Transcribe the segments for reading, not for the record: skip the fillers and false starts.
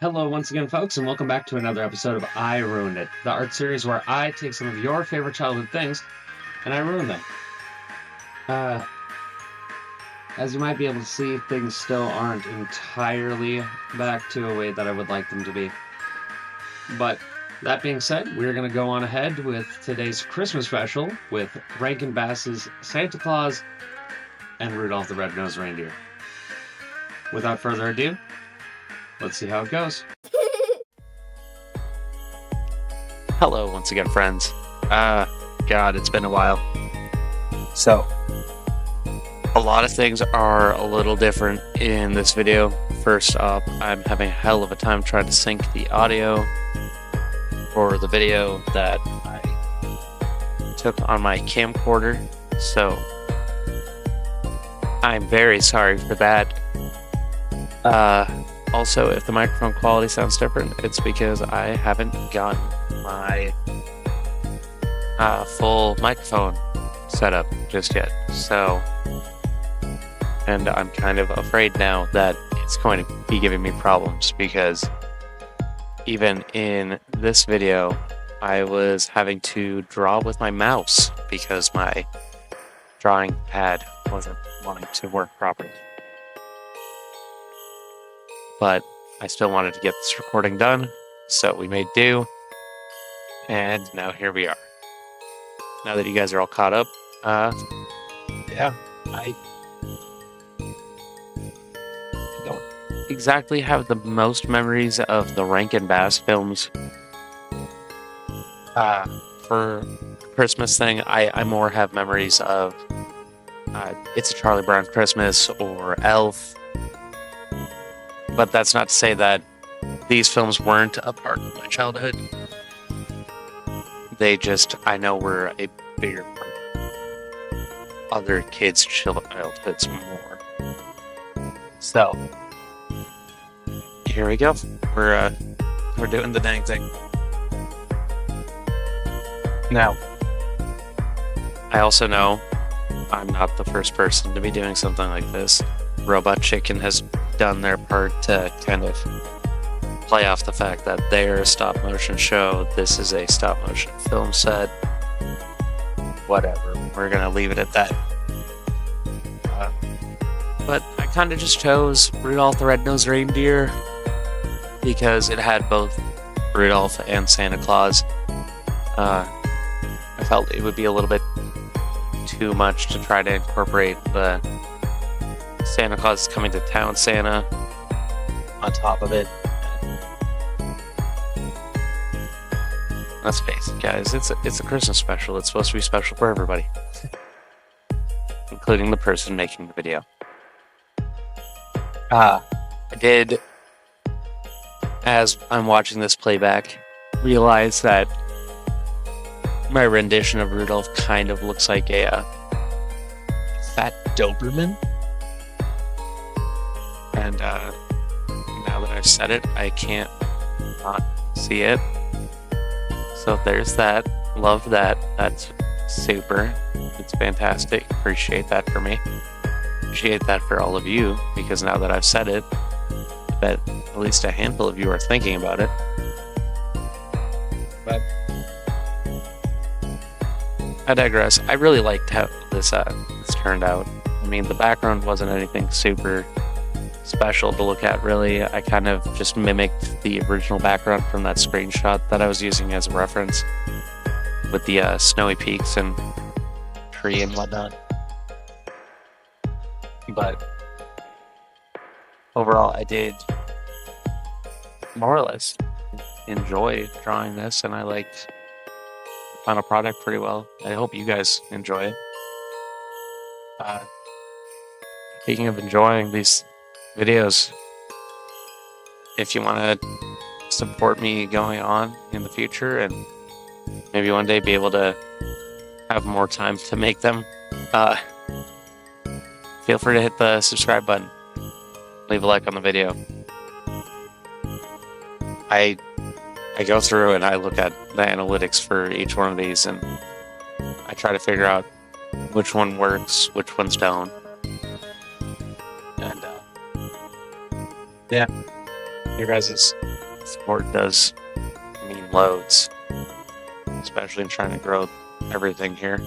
Hello, once again, folks, and welcome back to another episode of I Ruined It, the art series where I take some of your favorite childhood things and I ruin them. Uh, as you might be able to see, things still aren't entirely back to a way that I would like them to be. But that being said, we're going to go on ahead with today's Christmas special with Rankin Bass's Santa Claus and Rudolph the Red-Nosed Reindeer. Without further ado, let's see how it goes. Hello once again, friends. God, it's been a while. So, a lot of things are a little different in this video. First up, I'm having a hell of a time trying to sync the audio for the video that I took on my camcorder. So, I'm very sorry for that. Also, if the microphone quality sounds different, it's because I haven't gotten my full microphone setup just yet. So, and I'm kind of afraid now that it's going to be giving me problems because even in this video, I was having to draw with my mouse because my drawing pad wasn't wanting to work properly. But I still wanted to get this recording done, so we made do, and now here we are. Now that you guys are all caught up, yeah, I don't exactly have the most memories of the Rankin Bass films. For Christmas thing, I more have memories of It's a Charlie Brown Christmas or Elf. But that's not to say that these films weren't a part of my childhood. They just, I know, were a bigger part of other kids' childhoods more. So, here we go. We're doing the dang thing. Now, I also know I'm not the first person to be doing something like this. Robot Chicken has done their part to kind of play off the fact that they're a stop motion show. This is a stop motion film set. Whatever, we're gonna leave it at that. But I kind of just chose Rudolph the Red-Nosed Reindeer because it had both Rudolph and Santa Claus. I felt it would be a little bit too much to try to incorporate the Santa Claus is Coming to Town Santa on top of it. Let's face it, guys, it's a Christmas special. It's supposed to be special for everybody, including the person making the video. I did, as I'm watching this playback, realize that my rendition of Rudolph kind of looks like a fat Doberman. And now that I've said it, I can't not see it. So there's that. Love that. That's super. It's fantastic. Appreciate that for me. Appreciate that for all of you, because now that I've said it, I bet at least a handful of you are thinking about it. But I digress. I really liked how this turned out. I mean, the background wasn't anything super special to look at, really. I kind of just mimicked the original background from that screenshot that I was using as a reference with the snowy peaks and tree and whatnot. But overall, I did more or less enjoy drawing this, and I liked the final product pretty well. I hope you guys enjoy it. Speaking of enjoying these videos, if you want to support me going on in the future and maybe one day be able to have more time to make them, feel free to hit the subscribe button, leave a like on the video. I go through and I look at the analytics for each one of these, and I try to figure out which one works, which ones don't. And yeah, Your guys' support does mean loads, especially in trying to grow everything here.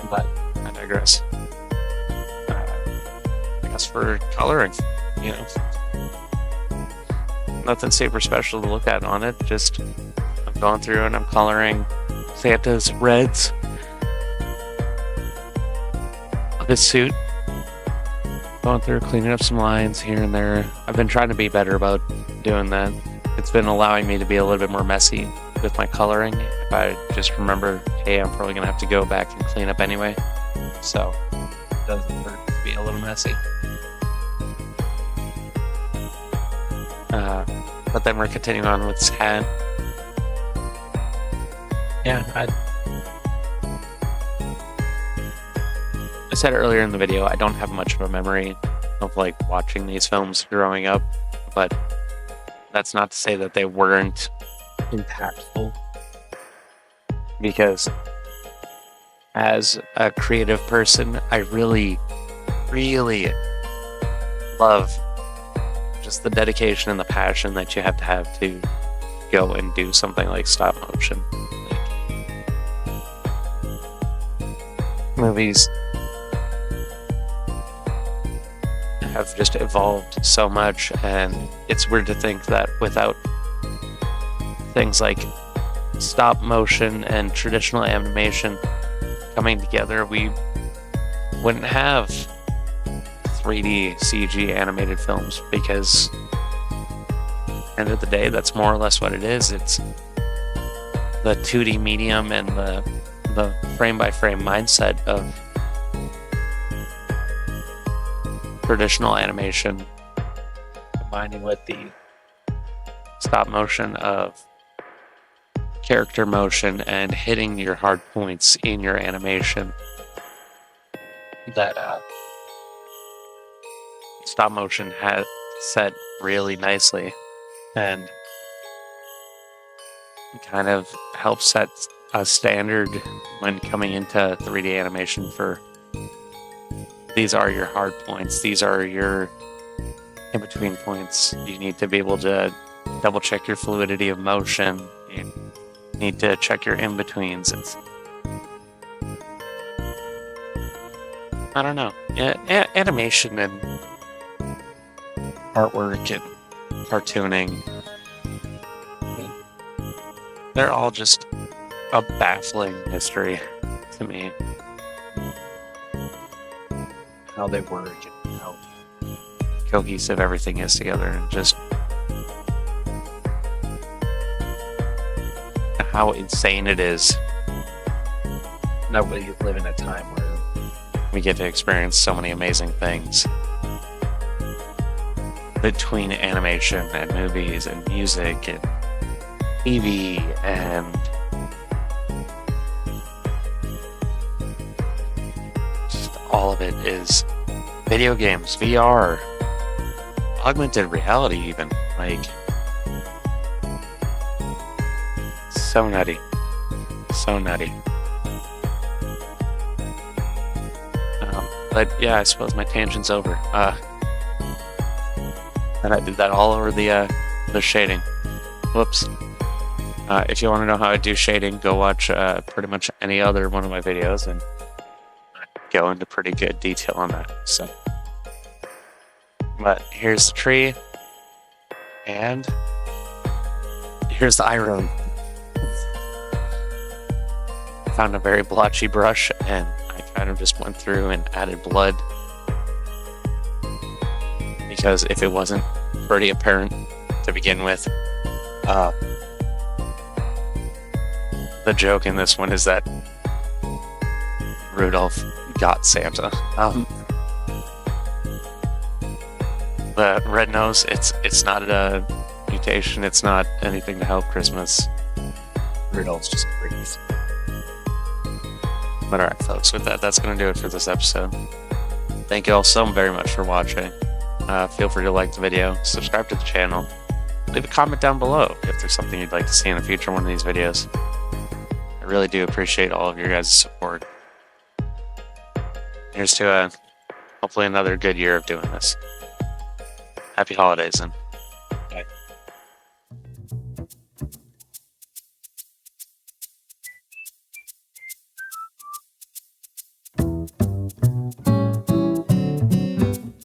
But I digress. I guess for coloring, you know, nothing super special to look at on it. Just I'm going through and I'm coloring Santa's reds of his suit. Going through, cleaning up some lines here and there. I've been trying to be better about doing that. It's been allowing me to be a little bit more messy with my coloring. If I just remember, hey, I'm probably going to have to go back and clean up anyway. So it doesn't hurt to be a little messy. But then we're continuing on with his hat. Yeah, I said earlier in the video, I don't have much of a memory of like watching these films growing up, but that's not to say that they weren't impactful. Because as a creative person, I really, really love just the dedication and the passion that you have to go and do something like stop motion. Like, movies have just evolved so much, and it's weird to think that without things like stop motion and traditional animation coming together, we wouldn't have 3D CG animated films, because at the end of the day, that's more or less what it is. It's the 2D medium and the frame-by-frame mindset of traditional animation combining with the stop motion of character motion and hitting your hard points in your animation. That stop motion has set really nicely and kind of helps set a standard when coming into 3D animation for these are your hard points, these are your in-between points. You need to be able to double check your fluidity of motion. You need to check your in-betweens. I don't know. Animation and artwork and cartooning, they're all just a baffling mystery to me. How they work and how cohesive everything is together, and just how insane it is that we live in a time where we get to experience so many amazing things between animation and movies and music and TV and just all of it is video games, VR, augmented reality even, like so nutty. So nutty. But yeah, I suppose my tangent's over. And I did that all over the shading. Whoops. If you want to know how I do shading, go watch pretty much any other one of my videos and go into pretty good detail on that. So, but here's the tree, and here's the iron. I found a very blotchy brush, and I kind of just went through and added blood, because if it wasn't pretty apparent to begin with, the joke in this one is that Rudolph got Santa. The red nose, it's not a mutation, it's not anything to help Christmas. Rudolph's just crazy. But alright folks, with that, that's going to do it for this episode. Thank you all so very much for watching. Feel free to like the video, subscribe to the channel, leave a comment down below if there's something you'd like to see in a future one of these videos. I really do appreciate all of your guys' support. Here's to hopefully another good year of doing this. Happy holidays, and Bye.